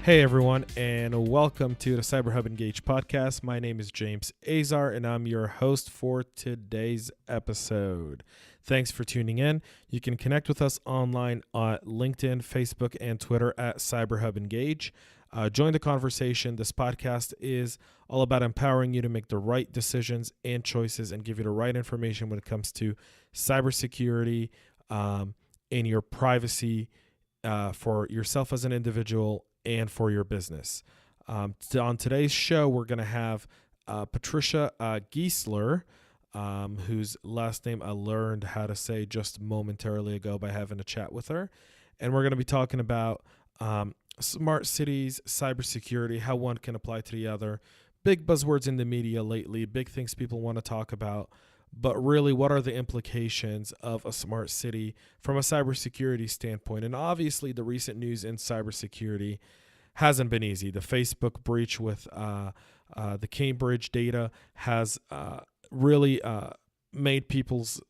Hey everyone, and welcome to the Cyber Hub Engage podcast. My name is James Azar, and I'm your host for today's episode. Thanks for tuning in. You can connect with us online on LinkedIn, Facebook, and Twitter at Cyber Hub Engage. Join the conversation. This podcast is all about empowering you to make the right decisions and choices and give you the right information when it comes to cybersecurity and your privacy for yourself as an individual and for your business. On today's show, we're going to have Patricia Giesler, whose last name I learned how to say just momentarily ago by having a chat with her. And we're going to be talking about smart cities, cybersecurity, how one can apply to the other, big buzzwords in the media lately, big things people want to talk about. But really, what are the implications of a smart city from a cybersecurity standpoint? And obviously, the recent news in cybersecurity hasn't been easy. The Facebook breach with the Cambridge data has really made people's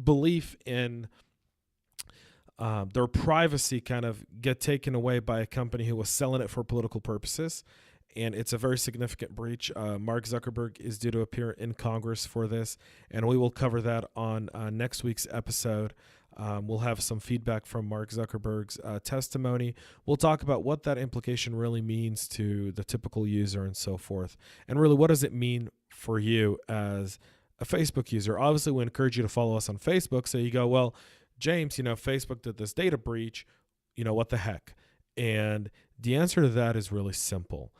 belief in their privacy kind of get taken away by a company who was selling it for political purposes. And it's a very significant breach. Mark Zuckerberg is due to appear in Congress for this, and we will cover that on next week's episode. We'll have some feedback from Mark Zuckerberg's testimony. We'll talk about what that implication really means to the typical user and so forth. And really, what does it mean for you as a Facebook user? Obviously, we encourage you to follow us on Facebook. So you go, well, James, Facebook did this data breach. What the heck? And the answer to that is really simple.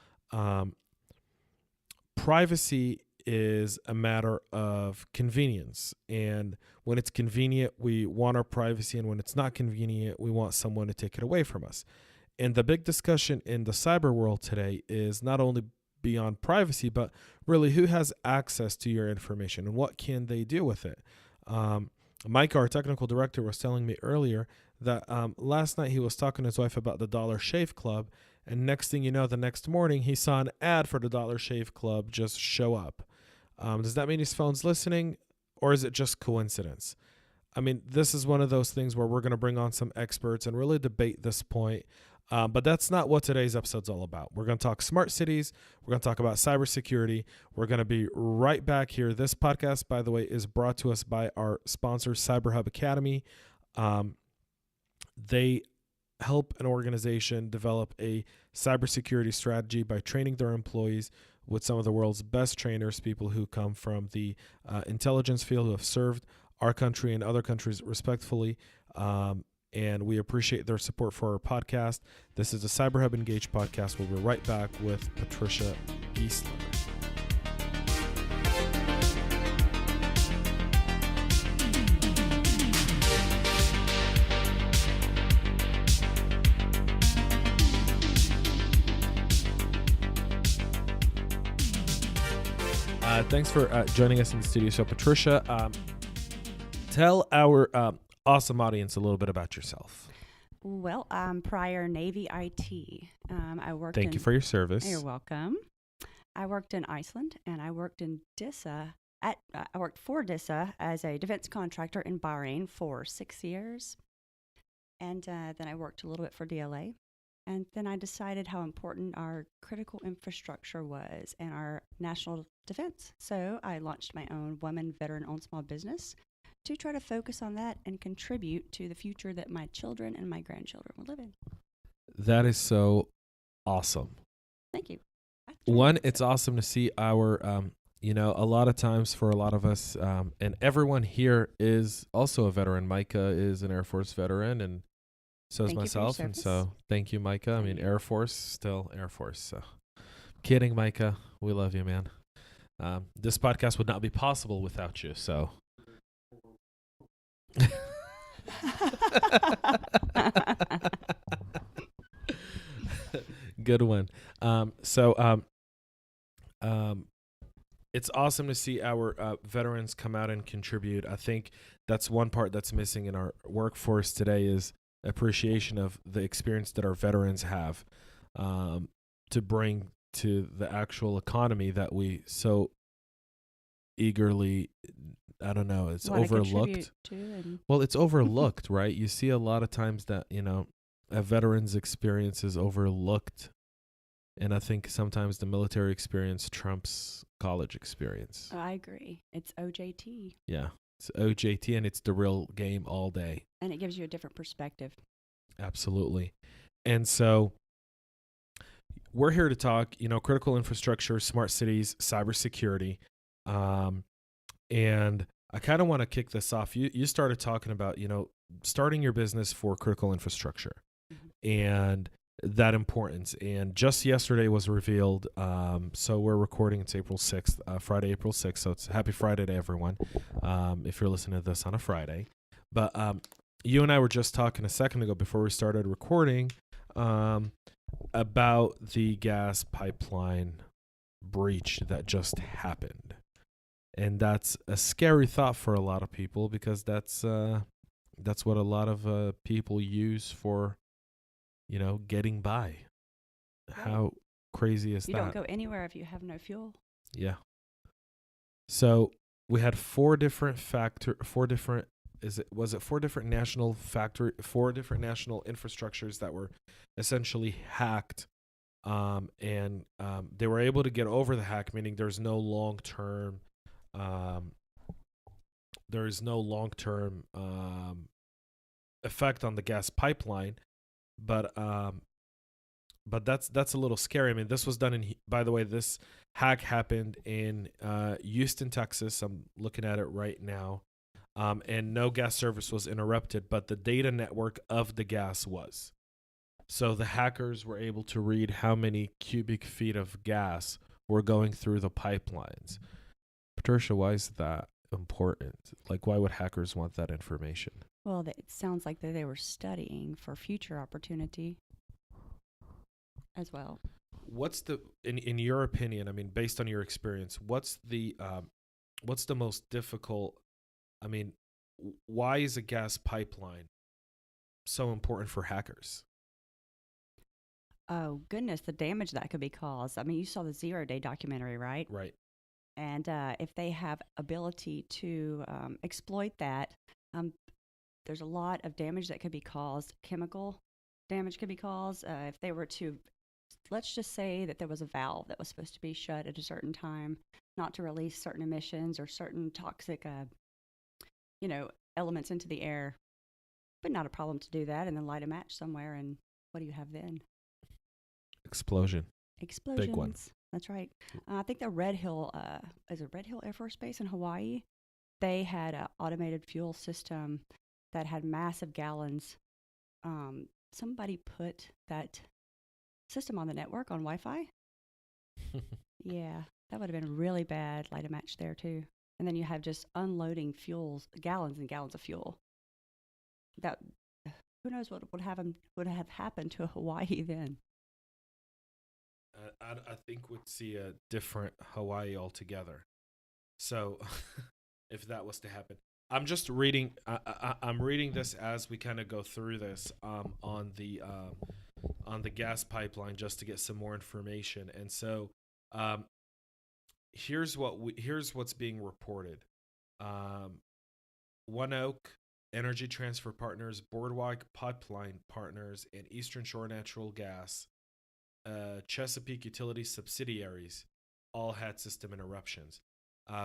Privacy is a matter of convenience. And when it's convenient, we want our privacy. And when it's not convenient, we want someone to take it away from us. And the big discussion in the cyber world today is not only beyond privacy, but really who has access to your information and what can they do with it. Mike, our technical director, was telling me earlier that last night he was talking to his wife about the Dollar Shave Club. And next thing you know, the next morning, he saw an ad for the Dollar Shave Club just show up. Does that mean his phone's listening, or is it just coincidence? I mean, this is one of those things where we're going to bring on some experts and really debate this point. But that's not what today's episode's all about. We're going to talk smart cities. We're going to talk about cybersecurity. We're going to be right back here. This podcast, by the way, is brought to us by our sponsor, CyberHub Academy. They help an organization develop a cybersecurity strategy by training their employees with some of the world's best trainers, people who come from the intelligence field, who have served our country and other countries respectfully. And we appreciate their support for our podcast. This is the Cyber Hub Engage podcast. We'll be right back with Patricia Giesler. Thanks for joining us in the studio. So, Patricia, tell our awesome audience a little bit about yourself. Well, prior Navy IT. I worked. Thank you for your service. You're welcome. I worked in Iceland, and I worked in DISA. I worked for DISA as a defense contractor in Bahrain for 6 years, and then I worked a little bit for DLA. And then I decided how important our critical infrastructure was and our national defense. So I launched my own women veteran-owned small business to try to focus on that and contribute to the future that my children and my grandchildren will live in. That is so awesome. Thank you. One, it's awesome to see our, a lot of times for a lot of us, and everyone here is also a veteran. Micah is an Air Force veteran, and so is myself. And so thank you, Micah. I mean, Air Force, still Air Force. So kidding, Micah. We love you, man. This podcast would not be possible without you. So. Good one. It's awesome to see our veterans come out and contribute. I think that's one part that's missing in our workforce today is appreciation of the experience that our veterans have to bring to the actual economy that we so eagerly, I don't know, it's overlooked. To Well, it's overlooked, right? You see a lot of times that, a veteran's experience is overlooked. And I think sometimes the military experience trumps college experience. I agree. It's OJT. Yeah. It's OJT and it's the real game all day. And it gives you a different perspective. Absolutely. And so we're here to talk, critical infrastructure, smart cities, cybersecurity. And I kind of want to kick this off. You started talking about, starting your business for critical infrastructure and that importance. And just yesterday was revealed. So we're recording, it's April 6th, Friday, April 6th. So it's happy Friday to everyone. If you're listening to this on a Friday, but, you and I were just talking a second ago before we started recording, about the gas pipeline breach that just happened. And that's a scary thought for a lot of people because that's what a lot of people use for, getting by. Right. How crazy is that? You don't go anywhere if you have no fuel. Yeah. So we had four different national infrastructures that were essentially hacked, and they were able to get over the hack, meaning there's no long-term effect on the gas pipeline, but that's a little scary. I mean, this was done by the way, this hack happened in Houston, Texas. I'm looking at it right now. And no gas service was interrupted, but the data network of the gas was. So the hackers were able to read how many cubic feet of gas were going through the pipelines. Patricia, why is that important? Like, why would hackers want that information? Well, it sounds like that they were studying for future opportunity as well. What's in your opinion, I mean, based on your experience, what's the most difficult? I mean, why is a gas pipeline so important for hackers? Oh, goodness, the damage that could be caused. I mean, you saw the 0 Day documentary, right? Right. And if they have ability to exploit that, there's a lot of damage that could be caused. Chemical damage could be caused. If they were to, let's just say that there was a valve that was supposed to be shut at a certain time, not to release certain emissions or certain toxic elements into the air, but not a problem to do that and then light a match somewhere. And what do you have then? Explosions. Big one. That's right. I think the Red Hill Air Force Base in Hawaii. They had an automated fuel system that had massive gallons. Somebody put that system on the network on Wi-Fi. Yeah, that would have been really bad. Light a match there too. And then you have just unloading gallons and gallons of fuel. That, who knows what would have happened to Hawaii then? I think we'd see a different Hawaii altogether. So, if that was to happen, I'm just reading. I'm reading this as we kind of go through this on the gas pipeline just to get some more information. And so, here's what's being reported. One Oak Energy Transfer Partners, Boardwalk Pipeline Partners, and Eastern Shore Natural Gas, Chesapeake Utility subsidiaries, all had system interruptions.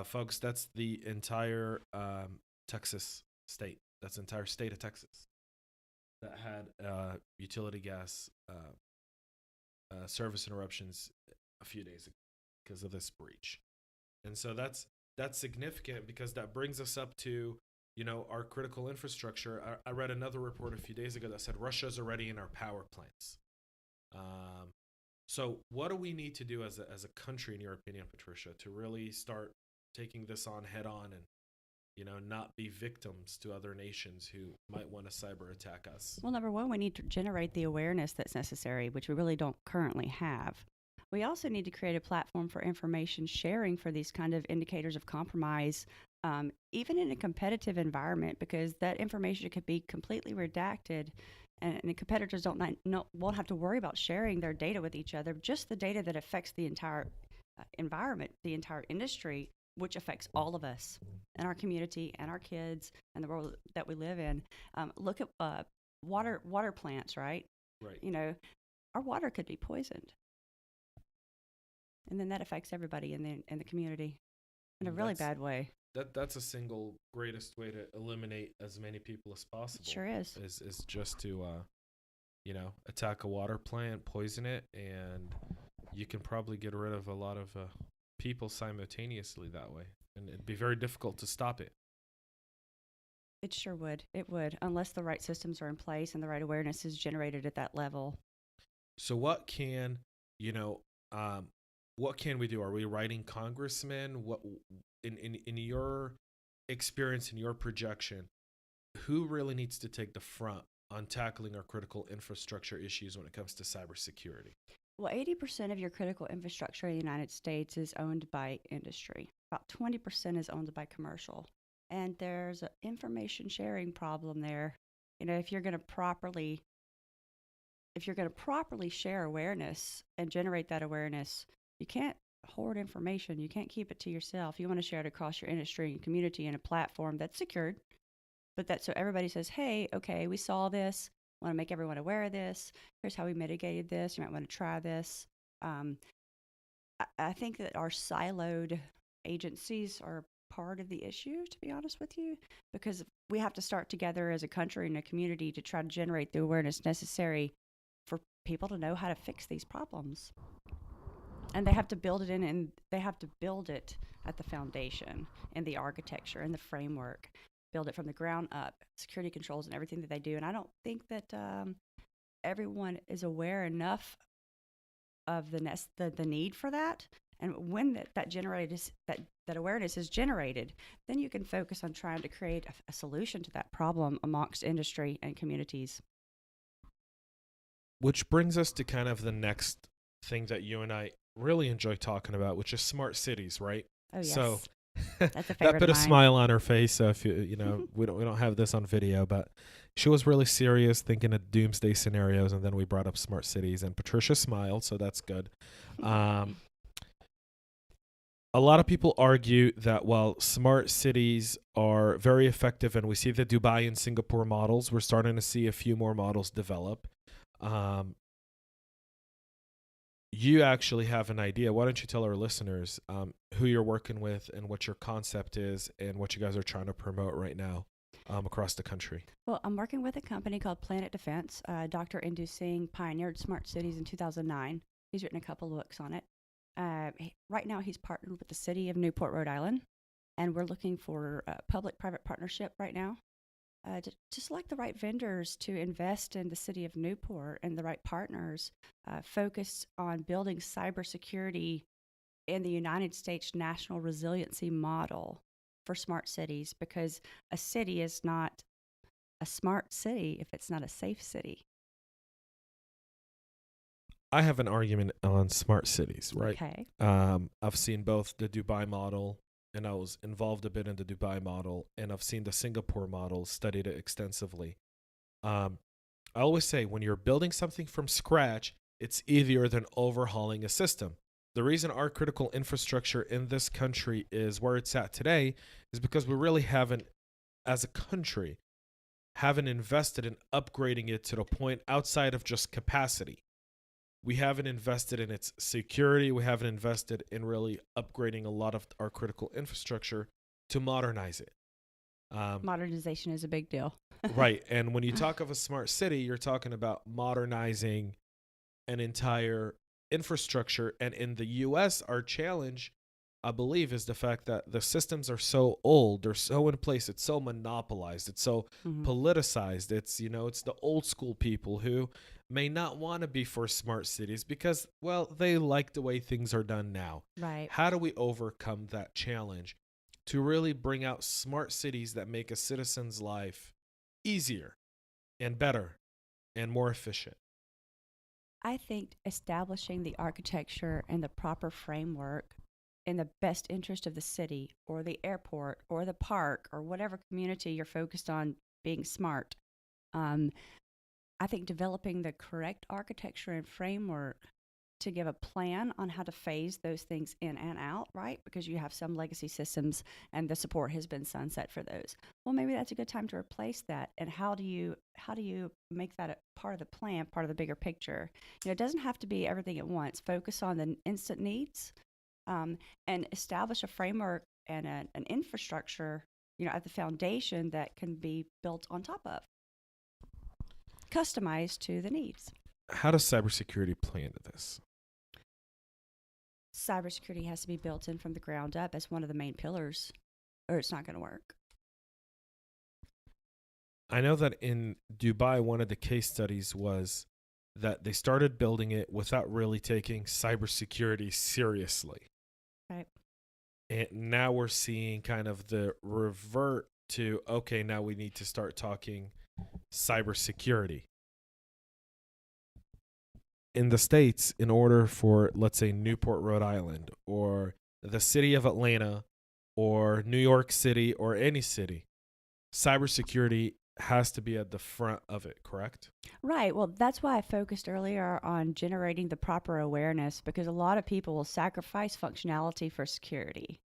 Folks, that's the entire Texas state. That's the entire state of Texas that had utility gas service interruptions a few days ago because of this breach. And so that's significant because that brings us up to, our critical infrastructure. I read another report a few days ago that said Russia's already in our power plants. So what do we need to do as a country, in your opinion, Patricia, to really start taking this on head on and, not be victims to other nations who might want to cyber attack us? Well, number one, we need to generate the awareness that's necessary, which we really don't currently have. We also need to create a platform for information sharing for these kind of indicators of compromise, even in a competitive environment, because that information could be completely redacted. And the competitors won't have to worry about sharing their data with each other, just the data that affects the entire environment, the entire industry, which affects all of us and our community and our kids and the world that we live in. Look at water plants, right? Right. Our water could be poisoned. And then that affects everybody in the community in a And really bad way. that's a single greatest way to eliminate as many people as possible. It sure is. Is just to attack a water plant, poison it, and you can probably get rid of a lot of people simultaneously that way, and it'd be very difficult to stop it. It sure would. It would, unless the right systems are in place and the right awareness is generated at that level. So what can you know what can we do? Are we writing congressmen? What in your experience, in your projection, who really needs to take the front on tackling our critical infrastructure issues when it comes to cybersecurity? Well, 80% of your critical infrastructure in the United States is owned by industry. About 20% is owned by commercial. And there's an information sharing problem there. If you're going to properly share awareness and generate that awareness, you can't hoard information. You can't keep it to yourself. You want to share it across your industry and community in a platform that's secured, but that so everybody says, hey, okay, we saw this. Want to make everyone aware of this. Here's how we mitigated this. You might want to try this. I think that our siloed agencies are part of the issue, to be honest with you, because we have to start together as a country and a community to try to generate the awareness necessary for people to know how to fix these problems. And they have to build it in, and they have to build it at the foundation and the architecture and the framework, build it from the ground up, security controls and everything that they do. And I don't think that everyone is aware enough of the need for that. And when that awareness is generated, then you can focus on trying to create a solution to that problem amongst industry and communities. Which brings us to kind of the next thing that you and I really enjoy talking about, which is smart cities, right? Oh, yes. So That's a favorite that put a of mine. smile on her face. So if we don't have this on video, but she was really serious, thinking of doomsday scenarios, and then we brought up smart cities, and Patricia smiled, so that's good. A lot of people argue that while smart cities are very effective, and we see the Dubai and Singapore models, we're starting to see a few more models develop. You actually have an idea. Why don't you tell our listeners who you're working with and what your concept is and what you guys are trying to promote right now across the country? Well, I'm working with a company called Planet Defense. Dr. Indu Singh pioneered smart cities in 2009. He's written a couple of books on it. Right now, he's partnered with the city of Newport, Rhode Island, and we're looking for a public-private partnership right now to select the right vendors to invest in the city of Newport and the right partners focused on building cybersecurity in the United States National Resiliency Model for smart cities, because a city is not a smart city if it's not a safe city. I have an argument on smart cities, right? Okay. I've seen both the Dubai model, and I was involved a bit in the Dubai model, and I've seen the Singapore model, studied it extensively. I always say when you're building something from scratch, it's easier than overhauling a system. The reason our critical infrastructure in this country is where it's at today is because we really haven't, as a country, haven't invested in upgrading it to the point outside of just capacity. We haven't invested in its security. We haven't invested in really upgrading a lot of our critical infrastructure to modernize it. Modernization is a big deal. Right. And when you talk of a smart city, you're talking about modernizing an entire infrastructure. And in the U.S., our challenge, I believe, is the fact that the systems are so old, they're so in place, it's so monopolized, it's so politicized. It's, it's the old school people who may not want to be for smart cities because, well, they like the way things are done now. Right. How do we overcome that challenge to really bring out smart cities that make a citizen's life easier and better and more efficient? I think establishing the architecture and the proper framework in the best interest of the city or the airport or the park or whatever community you're focused on being smart. I think developing the correct architecture and framework to give a plan on how to phase those things in and out, right? Because you have some legacy systems and the support has been sunset for those. Well, maybe that's a good time to replace that. And how do you make that a part of the plan, part of the bigger picture? It doesn't have to be everything at once. Focus on the instant needs, and establish a framework and an infrastructure, at the foundation that can be built on top of, customized to the needs. How does cybersecurity play into this? Cybersecurity has to be built in from the ground up as one of the main pillars, or it's not going to work. I know that in Dubai, one of the case studies was that they started building it without really taking cybersecurity seriously. Right. And now we're seeing kind of the revert to, okay, now we need to start talking cybersecurity. In the States, in order for, let's say, Newport, Rhode Island, or the city of Atlanta, or New York City, or any city, cybersecurity has to be at the front of it, correct? Right. Well, that's why I focused earlier on generating the proper awareness, because a lot of people will sacrifice functionality for security.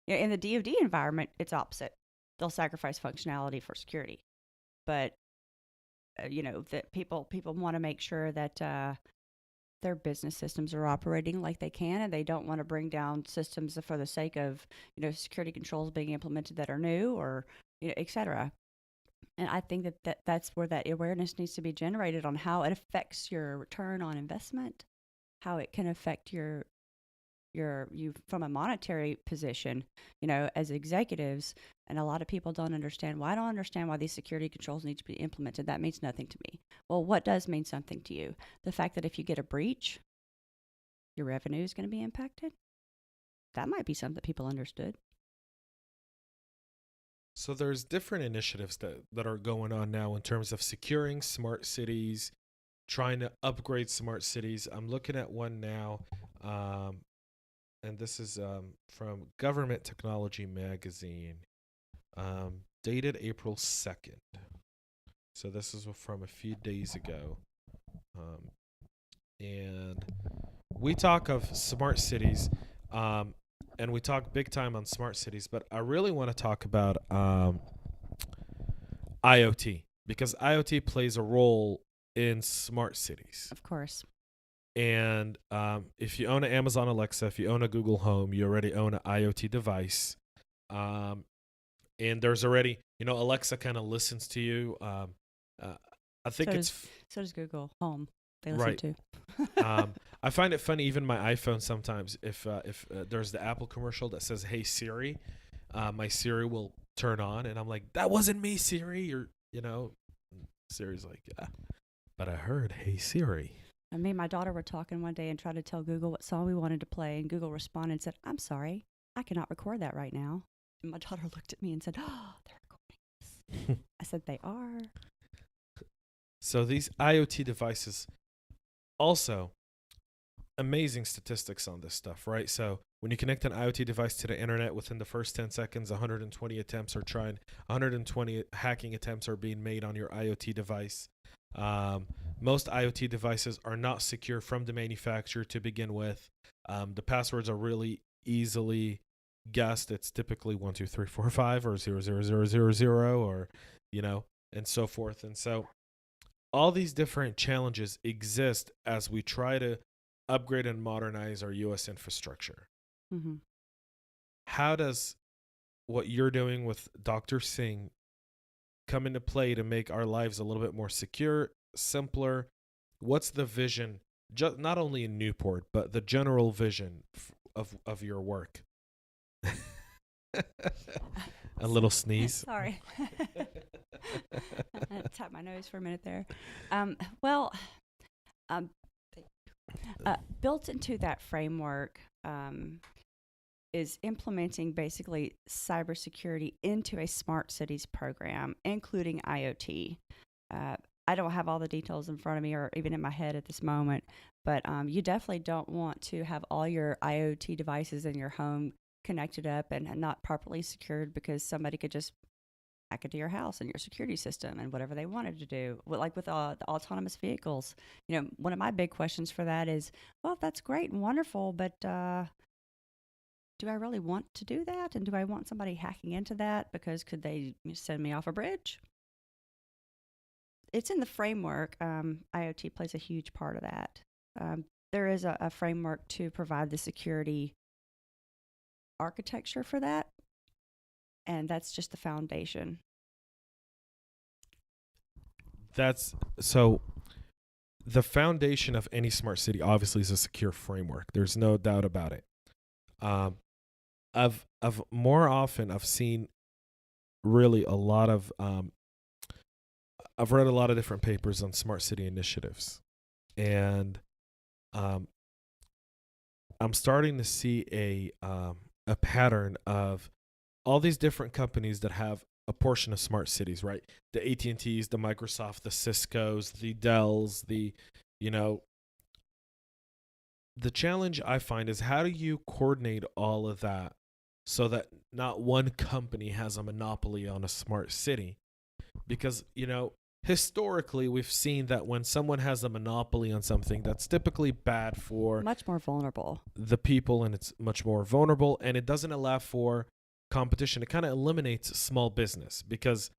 In the DoD environment, it's opposite. They'll sacrifice functionality for security. But, that people want to make sure that their business systems are operating like they can, and they don't want to bring down systems for the sake of, security controls being implemented that are new, or, et cetera. And I think that's where that awareness needs to be generated on how it affects your return on investment, how it can affect you from a monetary position, as executives. And a lot of people don't understand. Well, I don't understand why these security controls need to be implemented. That means nothing to me. Well, what does mean something to you? The fact that if you get a breach, your revenue is going to be impacted. That might be something that people understood. So there's different initiatives that are going on now in terms of securing smart cities, trying to upgrade smart cities. I'm looking at one now, and this is from Government Technology Magazine, dated April 2nd. So this is from a few days ago. And we talk of smart cities, and we talk big time on smart cities, but I really want to talk about IoT, because IoT plays a role in smart cities. Of course. And if you own an Amazon Alexa, if you own a Google Home, you already own an IoT device. And there's already, Alexa kind of listens to you. I think so does Google Home. They listen right. to. I find it funny, even my iPhone sometimes, if there's the Apple commercial that says, "Hey Siri," my Siri will turn on, and I'm like, "That wasn't me, Siri," or Siri's like, "Yeah, but I heard, hey Siri." And me and my daughter were talking one day and tried to tell Google what song we wanted to play, and Google responded and said, "I'm sorry, I cannot record that right now." And my daughter looked at me and said, "Oh, they're recording this." I said, "They are." So these IoT devices, also amazing statistics on this stuff, right? So when you connect an IoT device to the internet, within the first 10 seconds, 120 hacking attempts are being made on your IoT device. Most IoT devices are not secure from the manufacturer to begin with. The passwords are really easily guessed. It's typically 12345 or 00000, or and so forth. And so all these different challenges exist as we try to upgrade and modernize our U.S. infrastructure. Mm-hmm. How does what you're doing with Dr. Singh come into play to make our lives a little bit more secure, simpler? What's the vision, not only in Newport, but the general vision of your work? A little sneeze. Sorry. I tapped my nose for a minute there. Built into that framework is implementing basically cybersecurity into a smart cities program, including IoT. I don't have all the details in front of me or even in my head at this moment, but you definitely don't want to have all your IoT devices in your home connected up and not properly secured, because somebody could just hack into your house and your security system and whatever they wanted to do. Like with the autonomous vehicles, one of my big questions for that is, well, that's great and wonderful, but do I really want to do that? And do I want somebody hacking into that? Because could they send me off a bridge? It's in the framework. IoT plays a huge part of that. There is a framework to provide the security architecture for that, and that's just the foundation. That's so the foundation of any smart city obviously is a secure framework. There's no doubt about it. I've more often I've seen really a lot of I've read a lot of different papers on smart city initiatives, and I'm starting to see a pattern of all these different companies that have a portion of smart cities, right? The AT&Ts, the Microsoft, the Cisco's, the Dells, the challenge I find is how do you coordinate all of that so that not one company has a monopoly on a smart city? Because, historically we've seen that when someone has a monopoly on something, that's typically bad for much more vulnerable the people, and it's much more vulnerable, and it doesn't allow for competition. It kind of eliminates small business because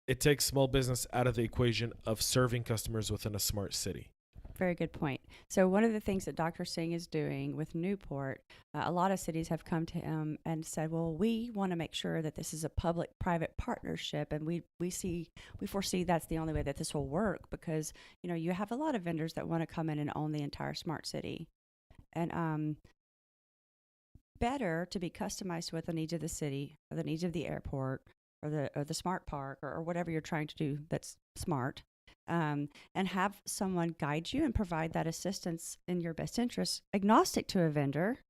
it takes small business out of the equation of serving customers within a smart city. Very good point. So one of the things that Dr. Singh is doing with Newport, a lot of cities have come to him and said, well, we want to make sure that this is a public-private partnership, and we foresee that's the only way that this will work, because you have a lot of vendors that want to come in and own the entire smart city, and better to be customized to what the needs of the city or the needs of the airport or the smart park or whatever you're trying to do that's smart. And have someone guide you and provide that assistance in your best interest, agnostic to a vendor,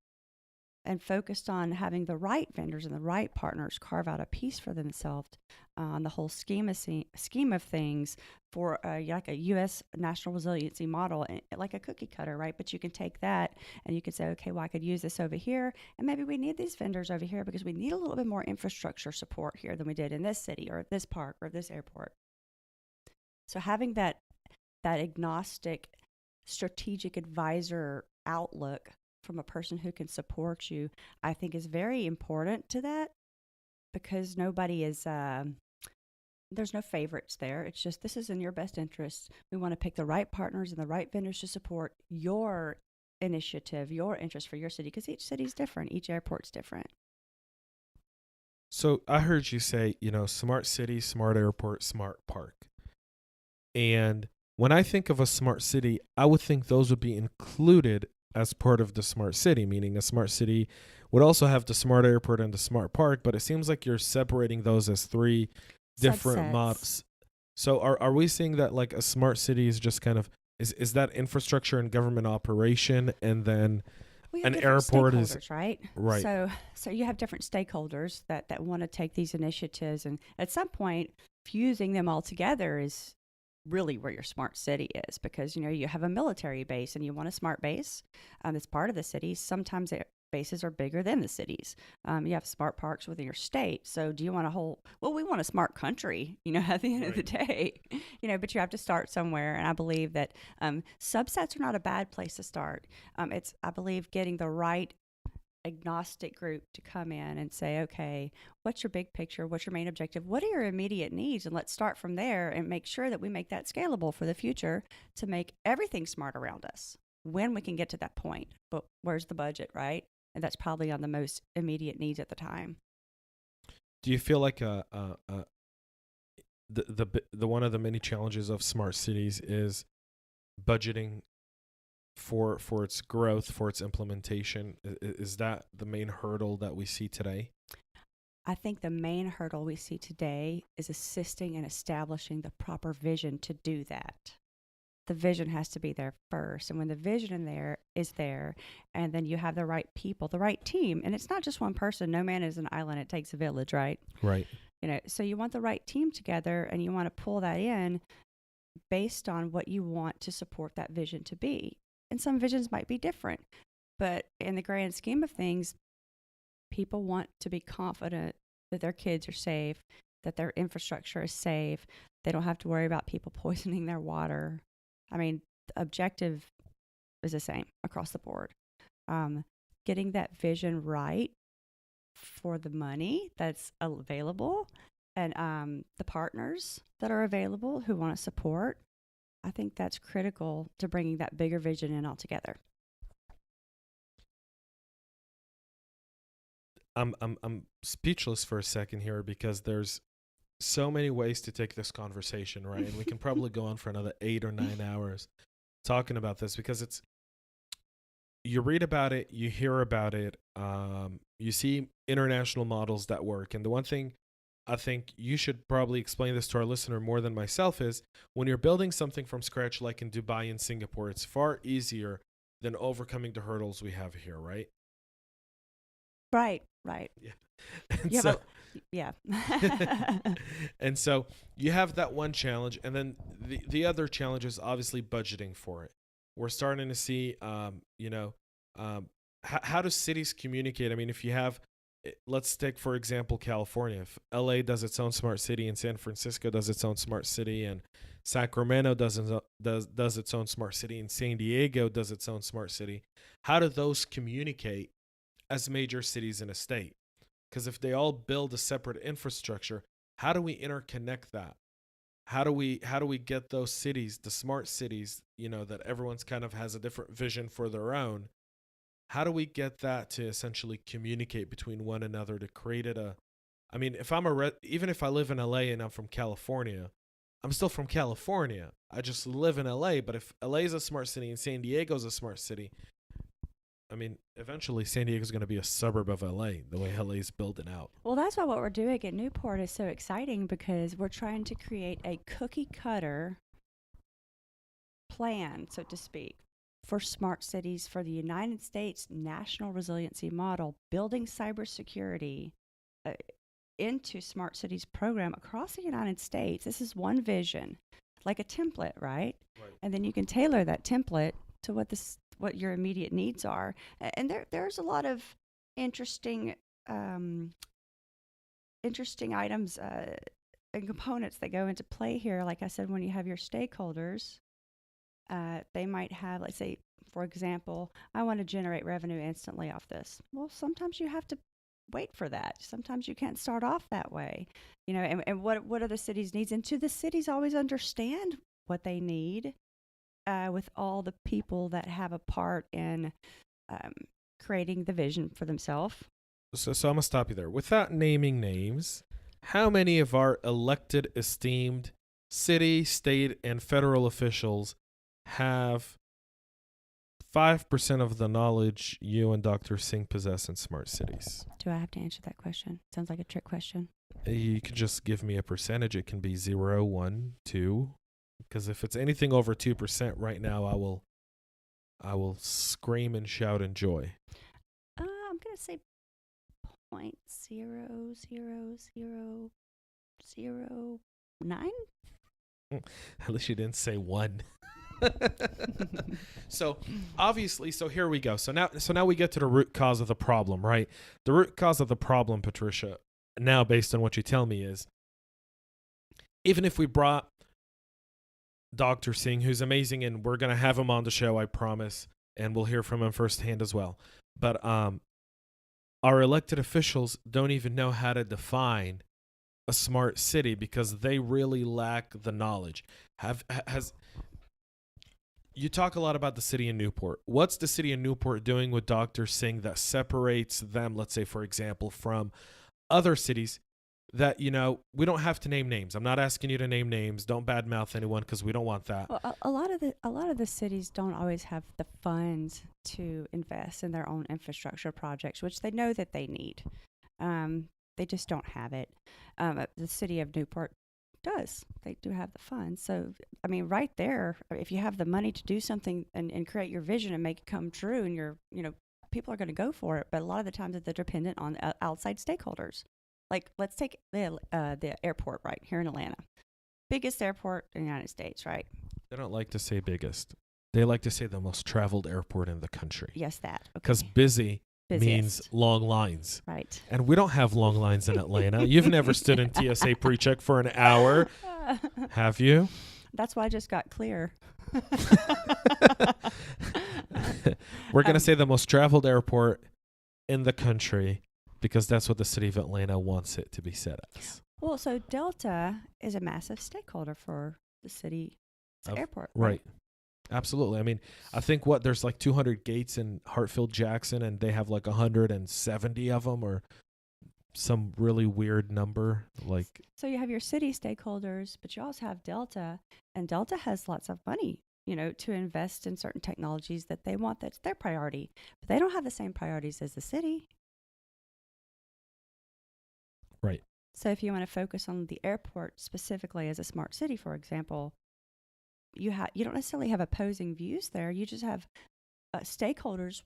and focused on having the right vendors and the right partners carve out a piece for themselves on the whole scheme of things for like a U.S. national resiliency model, like a cookie cutter, right? But you can take that and you can say, okay, well, I could use this over here, and maybe we need these vendors over here because we need a little bit more infrastructure support here than we did in this city or this park or this airport. So having that agnostic strategic advisor outlook from a person who can support you, I think is very important to that, because nobody is, there's no favorites there. It's just, this is in your best interest. We want to pick the right partners and the right vendors to support your initiative, your interest for your city, because each city's different. Each airport's different. So I heard you say, smart city, smart airport, smart park. And when I think of a smart city, I would think those would be included as part of the smart city, meaning a smart city would also have the smart airport and the smart park, but it seems like you're separating those as three different models. So are we seeing that like a smart city is just kind of, is that infrastructure and government operation, and then an airport is right? So you have different stakeholders that want to take these initiatives, and at some point fusing them all together is really where your smart city is, because you have a military base and you want a smart base that's part of the city. Sometimes bases are bigger than the cities. You have smart parks within your state. So do you want we want a smart country, at the end of the day, but you have to start somewhere. And I believe that subsets are not a bad place to start. I believe getting the right agnostic group to come in and say, okay, what's your big picture? What's your main objective? What are your immediate needs? And let's start from there and make sure that we make that scalable for the future to make everything smart around us when we can get to that point. But where's the budget, right? And that's probably on the most immediate needs at the time. Do you feel like the one of the many challenges of smart cities is budgeting for its growth, for its implementation? Is that the main hurdle that we see today? I think the main hurdle we see today is assisting and establishing the proper vision to do that. The vision has to be there first. And when the vision is there, and then you have the right people, the right team, and it's not just one person. No man is an island. It takes a village, right? Right. So you want the right team together, and you want to pull that in based on what you want to support that vision to be. And some visions might be different, but in the grand scheme of things, people want to be confident that their kids are safe that their infrastructure is safe. They don't have to worry about people poisoning their water. I mean, the objective is the same across the board. Getting that vision right for the money that's available and the partners that are available who want to support, I think that's critical to bringing that bigger vision in altogether. I'm speechless for a second here because there's so many ways to take this conversation, right? And we can probably go on for another 8 or 9 hours talking about this because it's, you read about it, you hear about it, you see international models that work. And the one thing I think you should probably explain this to our listener more than myself is when you're building something from scratch, like in Dubai and Singapore, it's far easier than overcoming the hurdles we have here, right? Right. Yeah. And Yeah. so, yeah. and so you have that one challenge, and then the other challenge is obviously budgeting for it. We're starting to see, how do cities communicate? I mean, if you have, let's take, for example, California. If LA does its own smart city and San Francisco does its own smart city and Sacramento does its own smart city and San Diego does its own smart city, how do those communicate as major cities in a state? Because if they all build a separate infrastructure, how do we interconnect that? How do we get those cities, the smart cities, that everyone's kind of has a different vision for their own? How do we get that to essentially communicate between one another to create it I mean, if I'm even if I live in LA and I'm from California, I'm still from California. I just live in LA, but if LA is a smart city and San Diego is a smart city, I mean, eventually San Diego is going to be a suburb of LA, the way LA is building out. Well, that's why what we're doing at Newport is so exciting because we're trying to create a cookie cutter plan, so to speak, for smart cities for the United States National Resiliency Model, building cybersecurity into smart cities program across the United States. This is one vision, like a template, right? And then you can tailor that template to what your immediate needs are. And there's a lot of interesting items and components that go into play here. Like I said, when you have your stakeholders, they might have, let's say, for example, I want to generate revenue instantly off this. Well, sometimes you have to wait for that. Sometimes you can't start off that way. And what are the city's needs? And the cities always understand what they need with all the people that have a part in creating the vision for themselves. So I'm going to stop you there. Without naming names, how many of our elected, esteemed city, state, and federal officials have 5% of the knowledge you and Dr. Singh possess in smart cities? Do I have to answer that question? Sounds like a trick question. You can just give me a percentage. It can be 0, 1, 2. Because if it's anything over 2% right now, I will scream and shout in joy. I'm going to say 0.00009. At least you didn't say 1. So obviously, here we go. So now we get to the root cause of the problem, right? The root cause of the problem, Patricia, now based on what you tell me, is even if we brought Dr. Singh, who's amazing, and we're going to have him on the show, I promise, and we'll hear from him firsthand as well. But our elected officials don't even know how to define a smart city because they really lack the knowledge. You talk a lot about the city of Newport. What's the city of Newport doing with Dr. Singh that separates them, let's say, for example, from other cities that, we don't have to name names. I'm not asking you to name names. Don't badmouth anyone because we don't want that. Well, a lot of the cities don't always have the funds to invest in their own infrastructure projects, which they know that they need. They just don't have it. The city of Newport does. They do have the funds. So, I mean, right there, if you have the money to do something and create your vision and make it come true, and people are going to go for it. But a lot of the times they're dependent on outside stakeholders. Like, let's take the airport right here in Atlanta. Biggest airport in the United States, right? They don't like to say biggest. They like to say the most traveled airport in the country. Yes, that. Because Okay. busy means Busiest. long lines. Right. And we don't have long lines in Atlanta. You've never stood in TSA pre-check for an hour, have you? That's why I just got clear. We're going to say the most traveled airport in the country because that's what the city of Atlanta wants it to be set as. Well, so Delta is a massive stakeholder for the city's airport. Right. Absolutely. I mean, I think there's like 200 gates in Hartfield Jackson, and they have like 170 of them, or some really weird number. Like, so you have your city stakeholders, but you also have Delta, and Delta has lots of money, to invest in certain technologies that they want. That's their priority, but they don't have the same priorities as the city. Right. So if you want to focus on the airport specifically as a smart city, for example, you don't necessarily have opposing views there. You just have stakeholders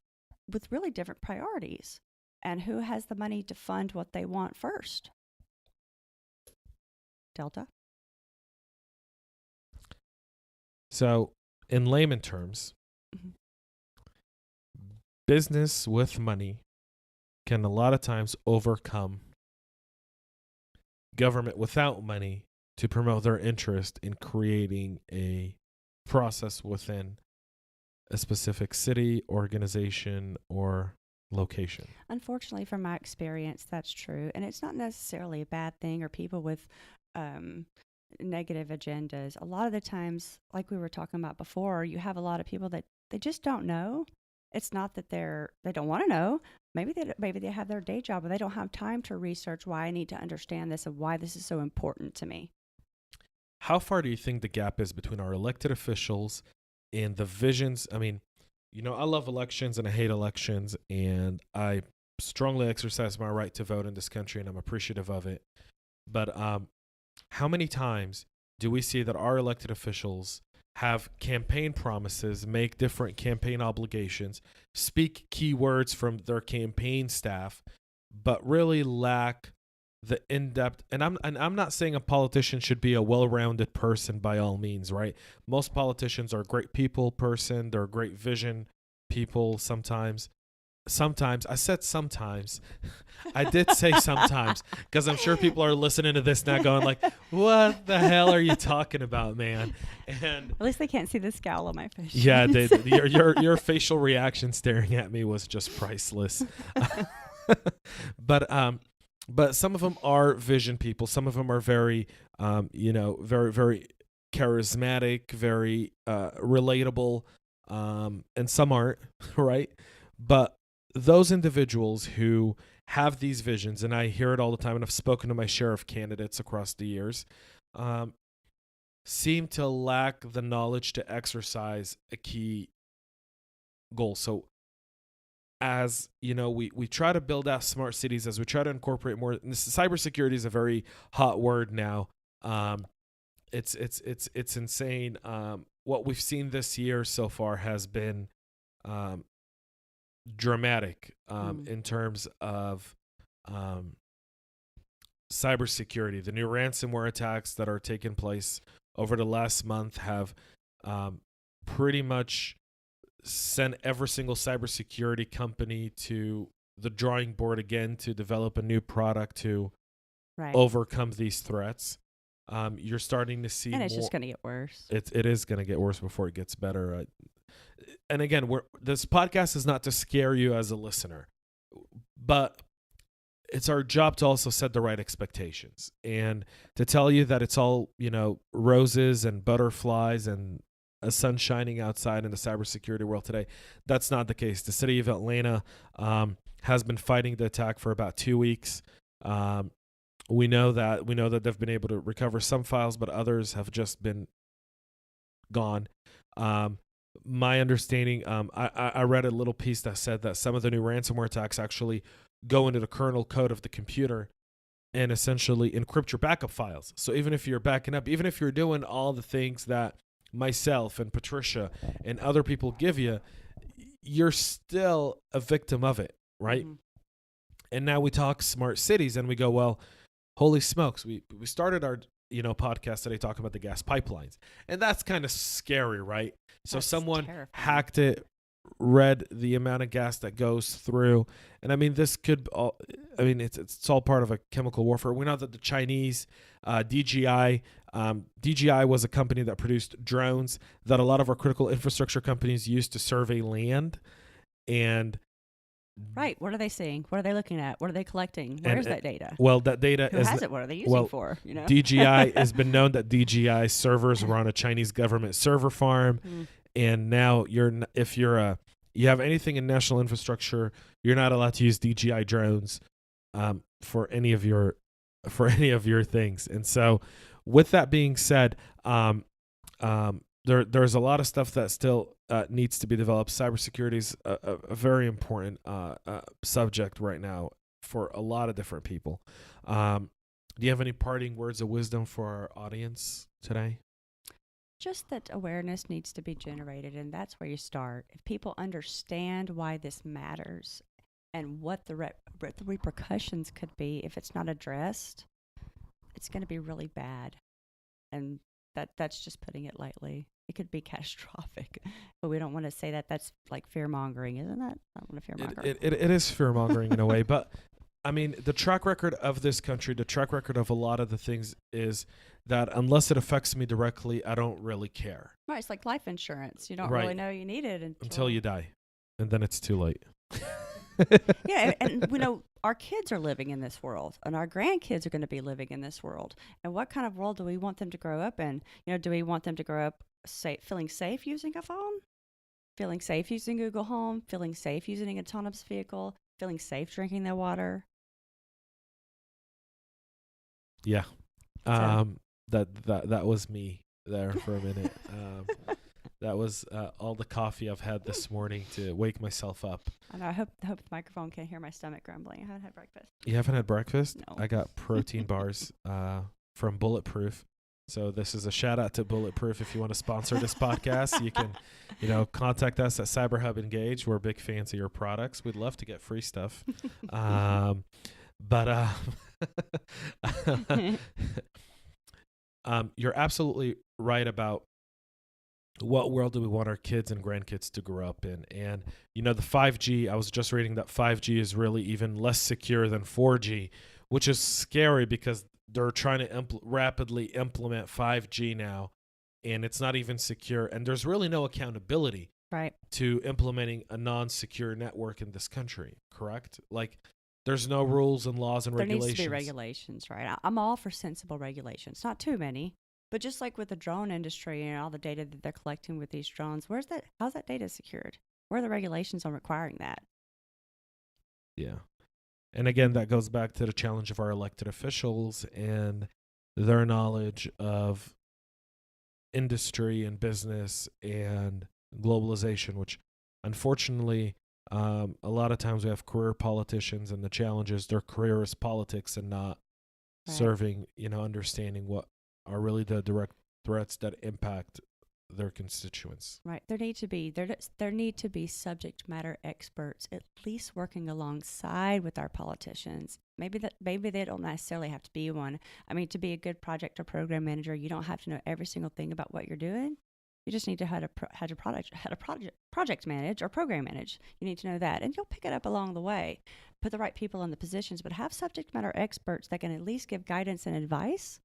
with really different priorities, and who has the money to fund what they want first. Delta. So, in layman terms, business with money can a lot of times overcome government without money to promote their interest in creating a process within a specific city, organization, or location. Unfortunately, from my experience, that's true. And it's not necessarily a bad thing or people with negative agendas. A lot of the times, like we were talking about before, you have a lot of people that they just don't know. It's not that they don't want to know. Maybe they have their day job, but they don't have time to research why I need to understand this and why this is so important to me. How far do you think the gap is between our elected officials and the visions? I mean, I love elections and I hate elections, and I strongly exercise my right to vote in this country, and I'm appreciative of it. But how many times do we see that our elected officials have campaign promises, make different campaign obligations, speak key words from their campaign staff, but really lack the in-depth, and I'm not saying a politician should be a well-rounded person by all means, right? Most politicians are great they're great vision people sometimes. I said sometimes. I did say sometimes, because I'm sure people are listening to this now going like, what the hell are you talking about, man? And at least they can't see the scowl on my face. Yeah, your facial reaction staring at me was just priceless. But some of them are vision people. Some of them are very, very, very charismatic, very relatable, and some aren't, right? But those individuals who have these visions, and I hear it all the time, and I've spoken to my share of candidates across the years, seem to lack the knowledge to exercise a key goal. So, as we try to build out smart cities, as we try to incorporate more. Cybersecurity is a very hot word now. It's insane. What we've seen this year so far has been dramatic in terms of cybersecurity. The new ransomware attacks that are taking place over the last month have pretty much sent every single cybersecurity company to the drawing board again to develop a new product to overcome these threats. You're starting to see, and it's just going to get worse. It is going to get worse before it gets better. And again, this podcast is not to scare you as a listener, but it's our job to also set the right expectations and to tell you that it's all, roses and butterflies and a sun shining outside in the cybersecurity world today. That's not the case. The city of Atlanta has been fighting the attack for about 2 weeks. We know that they've been able to recover some files, but others have just been gone. My understanding, I read a little piece that said that some of the new ransomware attacks actually go into the kernel code of the computer and essentially encrypt your backup files. So even if you're backing up, even if you're doing all the things that myself and Patricia and other people give you, you're still a victim of it, right? Mm-hmm. And now we talk smart cities and we go, well, holy smokes, we started our podcast today talking about the gas pipelines, and that's kind of scary, right? So someone hacked it read the amount of gas that goes through. And I mean, this could all, I mean, it's all part of a chemical warfare. We know that the Chinese, DJI was a company that produced drones that a lot of our critical infrastructure companies use to survey land. And Right. What are they seeing? What are they looking at? What are they collecting? Where's that data? well, that data Who is has it? What are they using for? DJI has been known that DJI servers were on a Chinese government server farm. And now if you have anything in national infrastructure, you're not allowed to use DJI drones for any of your things. And so, with that being said, there's a lot of stuff that still needs to be developed. Cybersecurity is a very important subject right now for a lot of different people. Do you have any parting words of wisdom for our audience today? Just that awareness needs to be generated, and that's where you start. If people understand why this matters and what the repercussions could be if it's not addressed, it's going to be really bad. And that's just putting it lightly. It could be catastrophic, but we don't want to say that. That's like fear-mongering, isn't that? I don't want to fear-monger. It is fear-mongering in a way, but I mean, the track record of this country, the track record of a lot of the things is that unless it affects me directly, I don't really care. Right, it's like life insurance. You don't really know you need it until you die, and then it's too late. Yeah, and our kids are living in this world, and our grandkids are going to be living in this world. And what kind of world do we want them to grow up in? Do we want them to grow up feeling safe using a phone, feeling safe using Google Home, feeling safe using an autonomous vehicle, feeling safe drinking their water? Yeah. That was me there for a minute. That was all the coffee I've had this morning to wake myself up. I know. I hope the microphone can't hear my stomach grumbling. I haven't had breakfast. You haven't had breakfast? No. I got protein bars from Bulletproof. So this is a shout out to Bulletproof. If you want to sponsor this podcast, you can, contact us at CyberHub Engage. We're big fans of your products. We'd love to get free stuff. You're absolutely right about what world do we want our kids and grandkids to grow up in. And, the 5G, I was just reading that 5G is really even less secure than 4G, which is scary because they're trying to rapidly implement 5G now, and it's not even secure. And there's really no accountability to implementing a non-secure network in this country, correct? Like, there's no rules and laws and regulations. There needs to be regulations, right? I'm all for sensible regulations. Not too many, but just like with the drone industry and all the data that they're collecting with these drones, how's that data secured? Where are the regulations on requiring that? Yeah. And again, that goes back to the challenge of our elected officials and their knowledge of industry and business and globalization, which unfortunately, a lot of times we have career politicians, and the challenge is their career is politics and not serving, understanding what are really the direct threats that impact their constituents. Right. There need to be subject matter experts, at least working alongside with our politicians. Maybe they don't necessarily have to be one. I mean, to be a good project or program manager, you don't have to know every single thing about what you're doing. You just need to how to project manage or program manage. You need to know that, and you'll pick it up along the way. Put the right people in the positions, but have subject matter experts that can at least give guidance and advice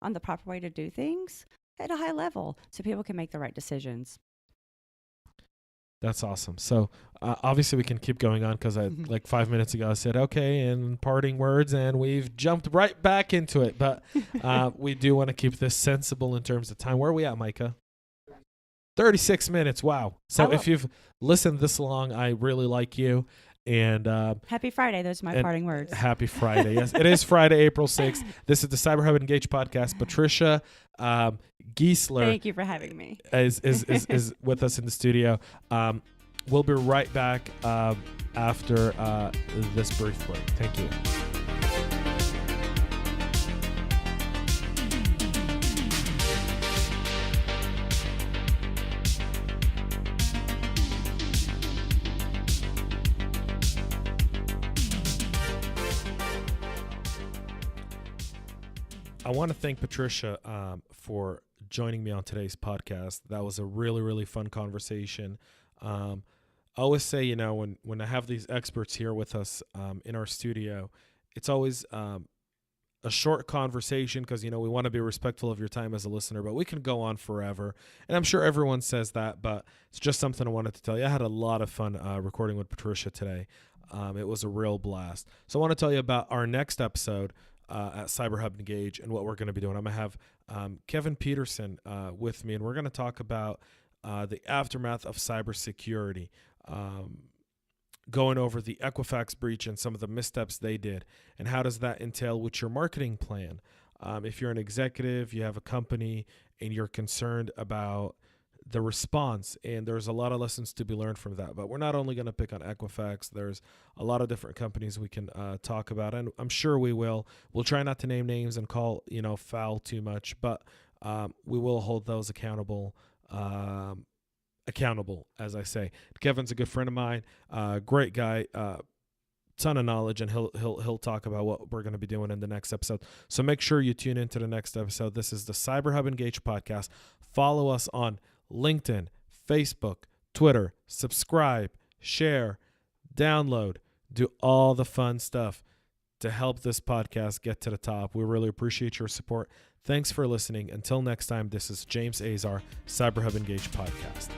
on the proper way to do things at a high level, so people can make the right decisions. That's awesome. So obviously we can keep going on because like 5 minutes ago I said, okay, and parting words, and we've jumped right back into it. But we do want to keep this sensible in terms of time. Where are we at, Micah? 36 minutes. Wow. So if you've listened this long, I really like you. And happy Friday. Those are my parting words. Happy Friday. Yes, it is Friday, April 6th. This is the CyberHub Engage podcast. Patricia Giesler. Thank you for having me. Is with us in the studio. We'll be right back after this brief break. Thank you. I want to thank Patricia for joining me on today's podcast. That was a really, really fun conversation. I always say, when I have these experts here with us in our studio, it's always a short conversation because, we want to be respectful of your time as a listener, but we can go on forever. And I'm sure everyone says that, but it's just something I wanted to tell you. I had a lot of fun recording with Patricia today. It was a real blast. So I want to tell you about our next episode at Cyber Hub Engage and what we're going to be doing. I'm going to have Kevin Peterson with me, and we're going to talk about the aftermath of cybersecurity, going over the Equifax breach and some of the missteps they did, and how does that entail with your marketing plan. If you're an executive, you have a company, and you're concerned about the response, and there's a lot of lessons to be learned from that. But we're not only going to pick on Equifax. There's a lot of different companies we can talk about, and I'm sure we will. We'll try not to name names and call foul too much, but we will hold those accountable. As I say. Kevin's a good friend of mine, great guy, ton of knowledge, and he'll talk about what we're going to be doing in the next episode. So make sure you tune into the next episode. This is the Cyber Hub Engage podcast. Follow us on LinkedIn, Facebook, Twitter. Subscribe, share, download, do all the fun stuff to help this podcast get to the top. We really appreciate your support. Thanks for listening. Until next time, this is James Azar, Cyber Hub Engage podcast.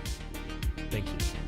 Thank you.